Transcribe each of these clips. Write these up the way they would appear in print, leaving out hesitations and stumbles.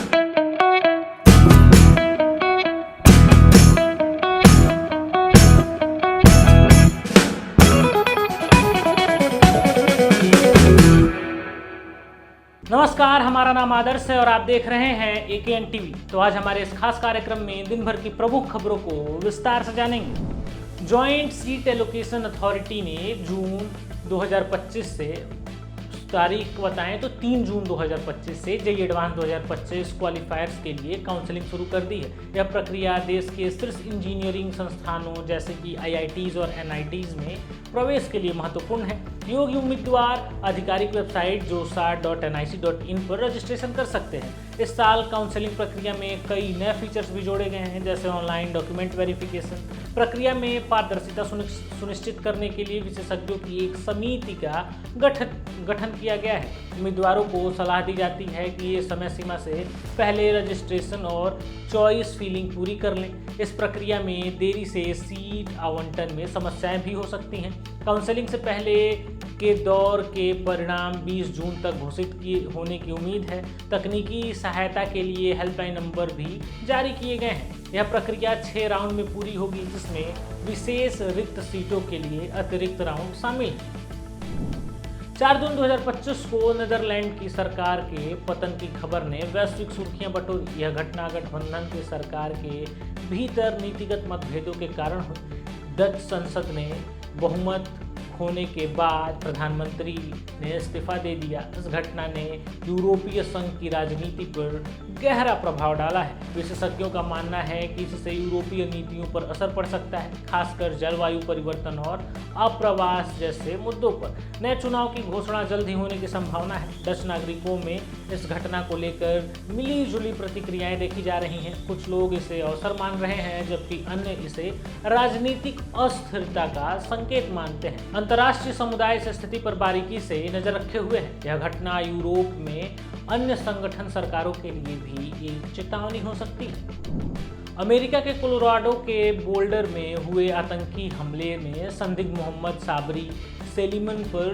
नमस्कार, हमारा नाम आदर्श है और आप देख रहे हैं AKN टीवी। तो आज हमारे इस खास कार्यक्रम में दिन भर की प्रमुख खबरों को विस्तार से जानेंगे। जॉइंट सीट एलोकेशन अथॉरिटी ने जून 2025 से तारीख बताएं तो 3 जून 2025 से जेईई एडवांस 2025 क्वालिफायर्स के लिए काउंसलिंग शुरू कर दी है। यह प्रक्रिया देश के शीर्ष इंजीनियरिंग संस्थानों जैसे कि IITs और NITs में प्रवेश के लिए महत्वपूर्ण है। योग्य उम्मीदवार आधिकारिक वेबसाइट josa.nic.in पर रजिस्ट्रेशन कर सकते हैं। इस साल काउंसलिंग प्रक्रिया में कई नए फीचर्स भी जोड़े गए हैं, जैसे ऑनलाइन डॉक्यूमेंट वेरिफिकेशन। प्रक्रिया में पारदर्शिता सुनिश्चित करने के लिए विशेषज्ञों की एक समिति का गठन किया गया है। उम्मीदवारों को सलाह दी जाती है कि ये समय सीमा से पहले रजिस्ट्रेशन और चॉइस फिलिंग पूरी कर लें। इस प्रक्रिया में देरी से सीट आवंटन में समस्याएं भी हो सकती हैं। काउंसलिंग से पहले के दौर के परिणाम 20 जून तक घोषित होने की उम्मीद है। तकनीकी सहायता के लिए हेल्पलाइन नंबर भी जारी किए गए हैं। यह प्रक्रिया 6 राउंड में पूरी होगी, जिसमें विशेष रिक्त सीटों के लिए अतिरिक्त राउंड शामिल है। 4 जून 2025 को नीदरलैंड की सरकार के पतन की खबर ने वैश्विक सुर्खियां बटोरी। यह घटना गठबंधन की सरकार के भीतर नीतिगत मतभेदों के कारण हुई। डच संसद ने बहुमत होने के बाद प्रधानमंत्री ने इस्तीफा दे दिया। इस घटना ने यूरोपीय संघ की राजनीति पर गहरा प्रभाव डाला है। विशेषज्ञों का मानना है कि इससे यूरोपीय नीतियों पर असर पड़ सकता है, खासकर जलवायु परिवर्तन और आप्रवास जैसे मुद्दों पर। नए चुनाव की घोषणा जल्द ही होने की संभावना है। डच नागरिकों में इस घटना को लेकर मिली जुली प्रतिक्रियाएं देखी जा रही हैं। कुछ लोग इसे अवसर मान रहे हैं, जबकि अन्य इसे राजनीतिक अस्थिरता का संकेत मानते हैं। अंतर्राष्ट्रीय समुदाय इस स्थिति पर बारीकी से नजर रखे हुए है। यह घटना यूरोप में अन्य संगठन सरकारों के लिए भी एक चेतावनी हो सकती है। अमेरिका के कोलोराडो के बोल्डर में हुए आतंकी हमले में संदिग्ध मोहम्मद साबरी सेलिमन पर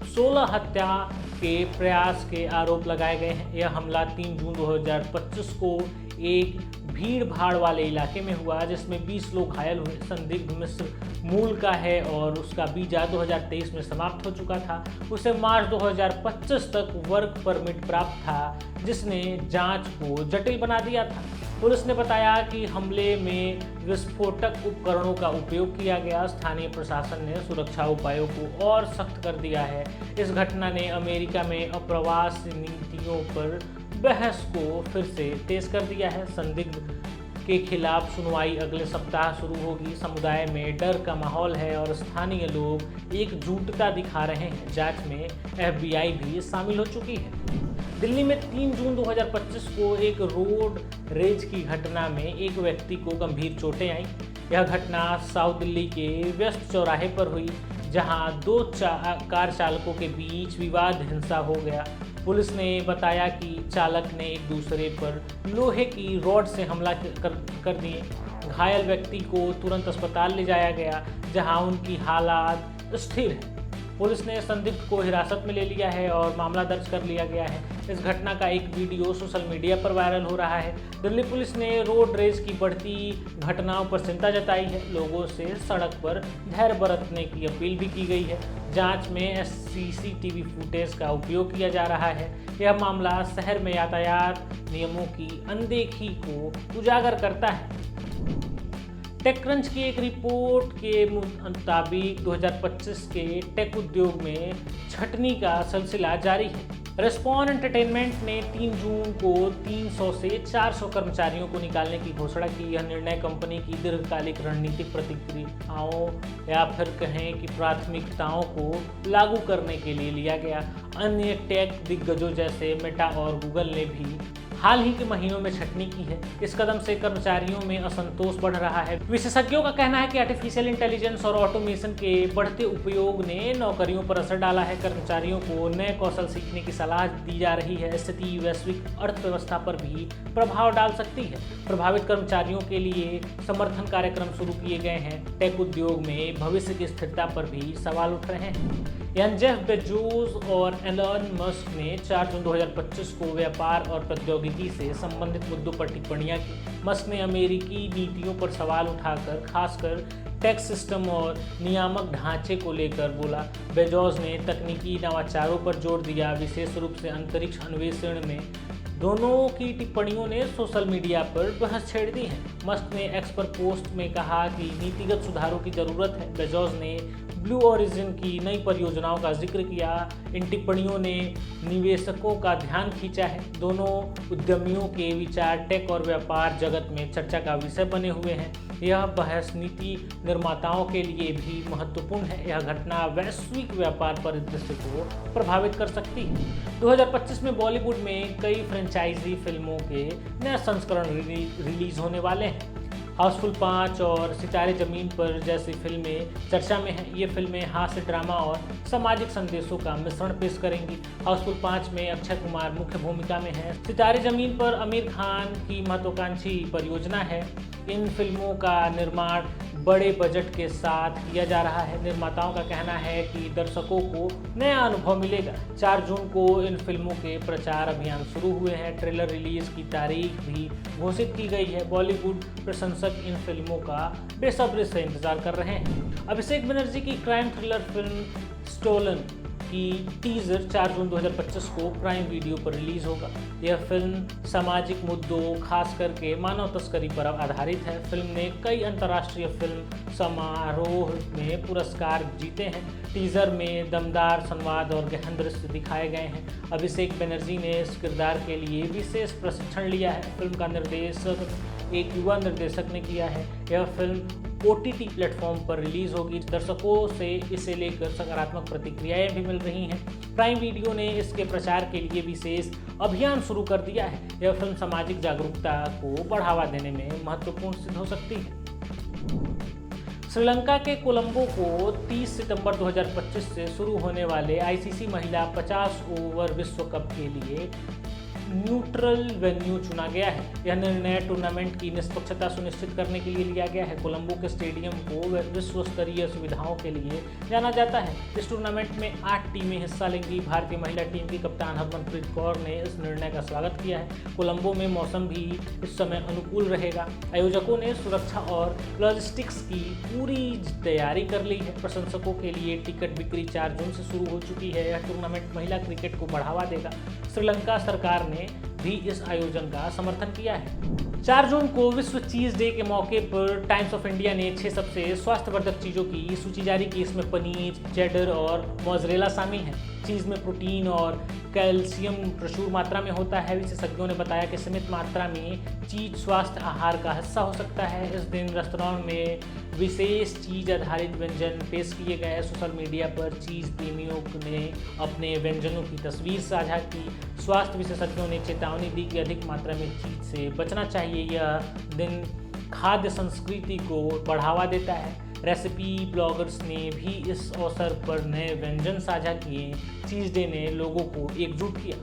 16 हत्या के प्रयास के आरोप लगाए गए हैं। यह हमला 3 जून 2025 को एक भीड़ भाड़ वाले इलाके में हुआ, जिसमें 20 लोग घायल हुए। संदिग्ध मिस्र मूल का है और उसका वीजा 2023 में समाप्त हो चुका था। उसे मार्च 2025 तक वर्क परमिट प्राप्त था, जिसने जांच को जटिल बना दिया था। पुलिस ने बताया कि हमले में विस्फोटक उपकरणों का उपयोग किया गया। स्थानीय प्रशासन ने सुरक्षा उपायों को और सख्त कर दिया है। इस घटना ने अमेरिका में आप्रवास नीतियों पर बहस को फिर से तेज कर दिया है। संदिग्ध के खिलाफ सुनवाई अगले सप्ताह शुरू होगी। समुदाय में डर का माहौल है और स्थानीय लोग एकजुटता दिखा रहे हैं। जांच में FBI भी शामिल हो चुकी है। दिल्ली में 3 जून 2025 को एक रोड रेज की घटना में एक व्यक्ति को गंभीर चोटें आईं। यह घटना साउथ दिल्ली के व्यस्त चौराहे पर हुई, जहां 2 कार चालकों के बीच विवाद हिंसा हो गया। पुलिस ने बताया कि चालक ने एक दूसरे पर लोहे की रॉड से हमला कर दिए। घायल व्यक्ति को तुरंत अस्पताल ले जाया गया, जहां उनकी हालात स्थिर है। पुलिस ने संदिग्ध को हिरासत में ले लिया है और मामला दर्ज कर लिया गया है। इस घटना का एक वीडियो सोशल मीडिया पर वायरल हो रहा है। दिल्ली पुलिस ने रोड रेज की बढ़ती घटनाओं पर चिंता जताई है। लोगों से सड़क पर धैर्य बरतने की अपील भी की गई है। जांच में CCTV फुटेज का उपयोग किया जा रहा है। यह मामला शहर में यातायात नियमों की अनदेखी को उजागर करता है। टेकक्रंच की एक रिपोर्ट के मुताबिक 2025 के टेक उद्योग में छंटनी का सिलसिला जारी है। रेस्पॉन एंटरटेनमेंट ने 3 जून को 300 से 400 कर्मचारियों को निकालने की घोषणा की। यह निर्णय कंपनी की दीर्घकालिक रणनीतिक प्रतिक्रियाओं या फिर कहें कि प्राथमिकताओं को लागू करने के लिए लिया गया। अन्य टेक दिग्गजों जैसे मेटा और गूगल ने भी हाल ही के महीनों में छंटनी की है। इस कदम से कर्मचारियों में असंतोष बढ़ रहा है। विशेषज्ञों का कहना है कि आर्टिफिशियल इंटेलिजेंस और ऑटोमेशन के बढ़ते उपयोग ने नौकरियों पर असर डाला है। कर्मचारियों को नए कौशल सीखने की सलाह दी जा रही है। स्थिति वैश्विक अर्थव्यवस्था पर भी प्रभाव डाल सकती है। प्रभावित कर्मचारियों के लिए समर्थन कार्यक्रम शुरू किए गए हैं। टेक उद्योग में भविष्य की स्थिरता पर भी सवाल उठ रहे हैं। यानी जेफ बेजोस और एलन मस्क ने 4 जून 2025 को व्यापार और प्रौद्योगिकी से संबंधित मुद्दों पर टिप्पणियां की। मस्क ने अमेरिकी नीतियों पर सवाल उठाकर खासकर टैक्स सिस्टम और नियामक ढांचे को लेकर बोला। बेजोस ने तकनीकी नवाचारों पर जोर दिया, विशेष रूप से अंतरिक्ष अन्वेषण में। दोनों की टिप्पणियों ने सोशल मीडिया पर बहस छेड़ दी है। मस्क ने एक्स पर पोस्ट में कहा कि नीतिगत सुधारों की जरूरत है। बेजोस ने ब्लू ओरिजिन की नई परियोजनाओं का जिक्र किया। इन टिप्पणियों ने निवेशकों का ध्यान खींचा है। दोनों उद्यमियों के विचार टेक और व्यापार जगत में चर्चा का विषय बने हुए हैं। यह बहस नीति निर्माताओं के लिए भी महत्वपूर्ण है। यह घटना वैश्विक व्यापार परिदृश्य को प्रभावित कर सकती है। 2025 में बॉलीवुड में कई फ्रेंचाइजी फिल्मों के नए संस्करण रिलीज होने वाले हैं। हाउसफुल 5 और सितारे ज़मीन पर जैसी फिल्में चर्चा में हैं। ये फिल्में हास्य, ड्रामा और सामाजिक संदेशों का मिश्रण पेश करेंगी। हाउसफुल 5 में अक्षय कुमार मुख्य भूमिका में है। सितारे ज़मीन पर आमिर खान की महत्वाकांक्षी परियोजना है। इन फिल्मों का निर्माण बड़े बजट के साथ किया जा रहा है। निर्माताओं का कहना है कि दर्शकों को नया अनुभव मिलेगा। 4 जून को इन फिल्मों के प्रचार अभियान शुरू हुए हैं। ट्रेलर रिलीज की तारीख भी घोषित की गई है। बॉलीवुड प्रशंसक इन फिल्मों का बेसब्री से इंतजार कर रहे हैं। अभिषेक बनर्जी की क्राइम थ्रिलर फिल्म स्टोलन की टीजर 4 जून 2025 को प्राइम वीडियो पर रिलीज होगा। यह फिल्म सामाजिक मुद्दों, खास करके मानव तस्करी पर आधारित है। फिल्म ने कई अंतर्राष्ट्रीय फिल्म समारोह में पुरस्कार जीते हैं। टीजर में दमदार संवाद और गहन दृश्य दिखाए गए हैं। अभिषेक बनर्जी ने इस किरदार के लिए विशेष प्रशिक्षण लिया है। फिल्म का निर्देशक एक युवा निर्देशक ने किया है। यह फिल्म OTT प्लेटफॉर्म पर रिलीज होगी। दर्शकों से इसे लेकर सकारात्मक प्रतिक्रियाएं भी मिल रही हैं। प्राइम वीडियो ने इसके प्रचार के लिए विशेष अभियान शुरू कर दिया है। यह फिल्म सामाजिक जागरूकता को बढ़ावा देने में महत्वपूर्ण सिद्ध हो सकती है। श्रीलंका के कोलंबो को 30 सितंबर 2025 से शुरू होने वाले ICC महिला 50 ओवर विश्व कप के लिए न्यूट्रल वेन्यू चुना गया है। यह निर्णय टूर्नामेंट की निष्पक्षता सुनिश्चित करने के लिए लिया गया है। कोलंबो के स्टेडियम को विश्व स्तरीय सुविधाओं के लिए जाना जाता है। इस टूर्नामेंट में 8 टीमें हिस्सा लेंगी। भारतीय महिला टीम की कप्तान हरमनप्रीत कौर ने इस निर्णय का स्वागत किया है। कोलंबो में मौसम भी इस समय अनुकूल रहेगा। आयोजकों ने सुरक्षा और लॉजिस्टिक्स की पूरी तैयारी कर ली है। प्रशंसकों के लिए टिकट बिक्री 4 जून से शुरू हो चुकी है। यह टूर्नामेंट महिला क्रिकेट को बढ़ावा देगा। श्रीलंका सरकार ने भी इस आयोजन का समर्थन किया है। 4 जून को विश्व चीज डे के मौके पर टाइम्स ऑफ इंडिया ने 6 सबसे स्वास्थ्यवर्धक चीजों की सूची जारी की। इसमें पनीर, चेडर और मोज़रेला शामिल हैं। चीज़ में प्रोटीन और कैल्शियम प्रचुर मात्रा में होता है। विशेषज्ञों ने बताया कि सीमित मात्रा में चीज स्वास्थ्य आहार का हिस्सा हो सकता है। इस दिन रेस्तरां में विशेष चीज आधारित व्यंजन पेश किए गए। सोशल मीडिया पर चीज प्रेमियों ने अपने व्यंजनों की तस्वीर साझा की। स्वास्थ्य विशेषज्ञों ने चेतावनी दी कि अधिक मात्रा में चीज से बचना चाहिए। यह दिन खाद्य संस्कृति को बढ़ावा देता है। रेसिपी ब्लॉगर्स ने भी इस अवसर पर नए व्यंजन साझा किए। चीज डे ने लोगों को एकजुट किया।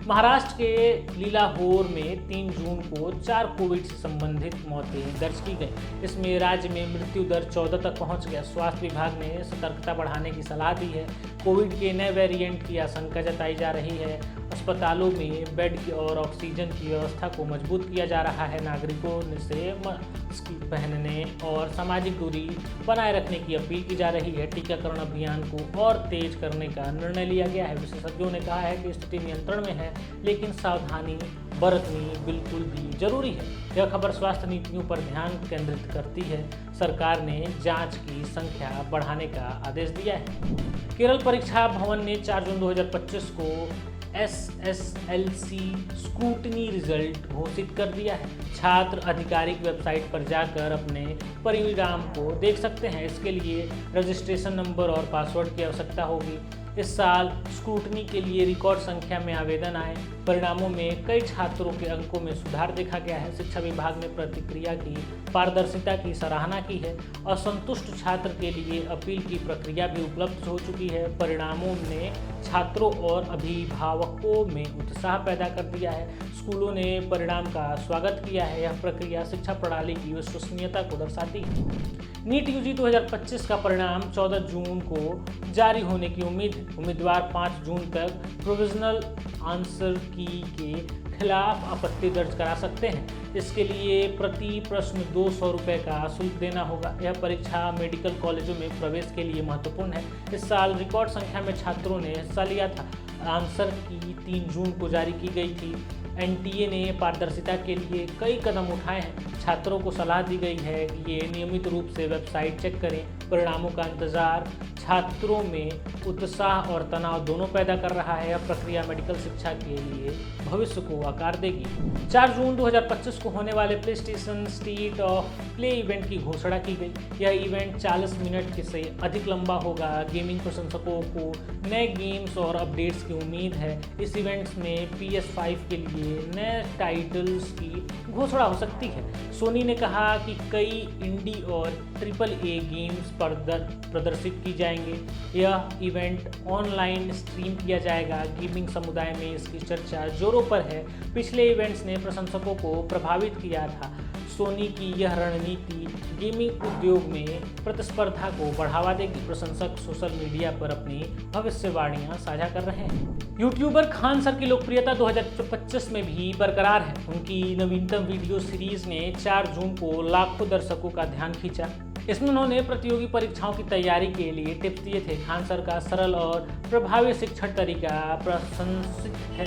महाराष्ट्र के लीलाहोर में 3 जून को 4 कोविड से संबंधित मौतें दर्ज की गई। इसमें राज्य में मृत्यु दर 14 तक पहुंच गया। स्वास्थ्य विभाग ने सतर्कता बढ़ाने की सलाह दी है। कोविड के नए वेरिएंट की आशंका जताई जा रही है। अस्पतालों में बेड और ऑक्सीजन की व्यवस्था को मजबूत किया जा रहा है। नागरिकों से मास्क पहनने और सामाजिक दूरी बनाए रखने की अपील की जा रही है। टीकाकरण अभियान को और तेज करने का निर्णय लिया गया है। विशेषज्ञों ने कहा है कि स्थिति नियंत्रण में है, लेकिन सावधानी बरतनी बिल्कुल भी जरूरी है। यह खबर स्वास्थ्य नीतियों पर ध्यान केंद्रित करती है। सरकार ने जांच की संख्या बढ़ाने का आदेश दिया है। केरल परीक्षा भवन ने 4 जून 2025 को SSLC स्क्रूटनी रिजल्ट घोषित कर दिया है। छात्र आधिकारिक वेबसाइट पर जाकर अपने परिणाम को देख सकते हैं। इसके लिए रजिस्ट्रेशन नंबर और पासवर्ड की आवश्यकता होगी। इस साल स्क्रूटनी के लिए रिकॉर्ड संख्या में आवेदन आए। परिणामों में कई छात्रों के अंकों में सुधार देखा गया है। शिक्षा विभाग ने प्रतिक्रिया की पारदर्शिता की सराहना की है। असंतुष्ट छात्र के लिए अपील की प्रक्रिया भी उपलब्ध हो चुकी है। परिणामों ने छात्रों और अभिभावकों में उत्साह पैदा कर दिया है। स्कूलों ने परिणाम का स्वागत किया है। यह प्रक्रिया शिक्षा प्रणाली की विश्वसनीयता को दर्शाती है। नीट यूजी 2025 का परिणाम 14 जून को जारी होने की उम्मीद है। उम्मीदवार 5 जून तक प्रोविजनल आंसर की के खिलाफ आपत्ति दर्ज करा सकते हैं। इसके लिए प्रति प्रश्न 200 रुपये का शुल्क देना होगा। यह परीक्षा मेडिकल कॉलेजों में प्रवेश के लिए महत्वपूर्ण है। इस साल रिकॉर्ड संख्या में छात्रों ने हिस्सा लिया था। आंसर की 3 जून को जारी की गई थी। एनटीए ने पारदर्शिता के लिए कई कदम उठाए हैं। छात्रों को सलाह दी गई है कि ये नियमित रूप से वेबसाइट चेक करें। परिणामों का इंतजार छात्रों में उत्साह और तनाव दोनों पैदा कर रहा है। यह प्रक्रिया मेडिकल शिक्षा के लिए भविष्य को आकार देगी। 4 जून 2025 को होने वाले play station state of play event की घोषणा की गई। यह इवेंट 40 मिनट से अधिक लंबा होगा। गेमिंग प्रशंसकों को नए गेम्स और अपडेट्स की उम्मीद है। इस इवेंट्स में PS5 के लिए नए टाइटल्स की घोषणा हो सकती है। सोनी ने कहा कि कई इंडी और AAA गेम्स प्रदर्शित की जाएंगे। यह इवेंट ऑनलाइन स्ट्रीम किया जाएगा। गेमिंग समुदाय में इसकी चर्चा जोरों पर है। पिछले इवेंट्स ने प्रशंसकों को प्रभावित किया था। सोनी की यह रणनीति गेमिंग उद्योग में प्रतिस्पर्धा को बढ़ावा देगी। प्रशंसक सोशल मीडिया पर अपनी भविष्यवाणियां साझा कर रहे हैं। यूट्यूबर खान सर की लोकप्रियता 2025 में भी बरकरार है। उनकी नवीनतम वीडियो सीरीज ने 4 जून को लाखों दर्शकों का ध्यान खींचा। इसमें उन्होंने प्रतियोगी परीक्षाओं की तैयारी के लिए टिप्स दिए थे। खान सर का सरल और प्रभावी शिक्षण तरीका प्रशंसित है।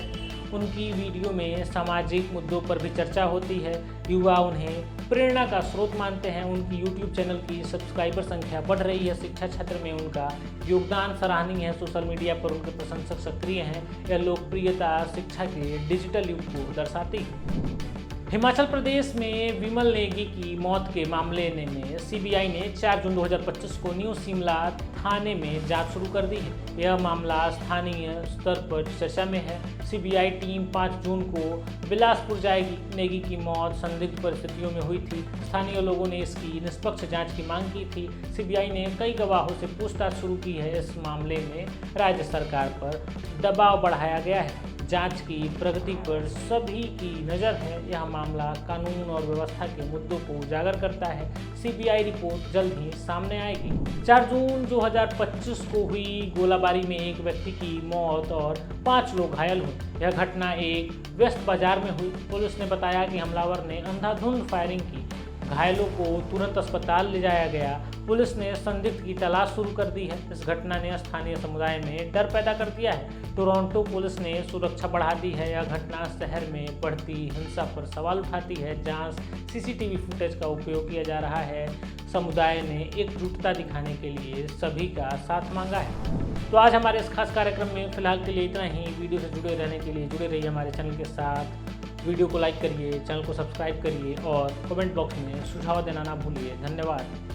उनकी वीडियो में सामाजिक मुद्दों पर भी चर्चा होती है। युवा उन्हें प्रेरणा का स्रोत मानते हैं। उनकी YouTube चैनल की सब्सक्राइबर संख्या बढ़ रही है। शिक्षा क्षेत्र में उनका योगदान सराहनीय है। सोशल मीडिया पर उनके प्रशंसक सक्रिय हैं। यह लोकप्रियता शिक्षा के डिजिटल युग को दर्शाती है। हिमाचल प्रदेश में विमल नेगी की मौत के मामले में सीबीआई ने 4 जून 2025 को न्यू शिमला थाने में जांच शुरू कर दी है। यह मामला स्थानीय स्तर पर चर्चा में है। सीबीआई टीम 5 जून को बिलासपुर जाएगी। नेगी की मौत संदिग्ध परिस्थितियों में हुई थी। स्थानीय लोगों ने इसकी निष्पक्ष जांच की मांग की थी। सीबीआई ने कई गवाहों से पूछताछ शुरू की है। इस मामले में राज्य सरकार पर दबाव बढ़ाया गया है। जांच की प्रगति पर सभी की नज़र है। यह मामला कानून और व्यवस्था के मुद्दों को उजागर करता है। सीबीआई रिपोर्ट जल्द ही सामने आएगी। 4 जून 2025 को हुई गोलाबारी में एक व्यक्ति की मौत और 5 लोग घायल हुए। यह घटना एक व्यस्त बाजार में हुई। पुलिस ने बताया कि हमलावर ने अंधाधुंध फायरिंग की। घायलों को तुरंत अस्पताल ले जाया गया। पुलिस ने संदिग्ध की तलाश शुरू कर दी है। इस घटना ने स्थानीय समुदाय में डर पैदा कर दिया है। टोरंटो पुलिस ने सुरक्षा बढ़ा दी है। यह घटना शहर में बढ़ती हिंसा पर सवाल उठाती है। जांच सीसीटीवी फुटेज का उपयोग किया जा रहा है। समुदाय ने एकजुटता दिखाने के लिए सभी का साथ मांगा है। तो आज हमारे इस खास कार्यक्रम में फिलहाल के लिए इतना ही। वीडियो से जुड़े रहने के लिए जुड़े रहिए हमारे चैनल के साथ। वीडियो को लाइक करिए, चैनल को सब्सक्राइब करिए और कमेंट बॉक्स में सुझाव देना ना भूलिए। धन्यवाद।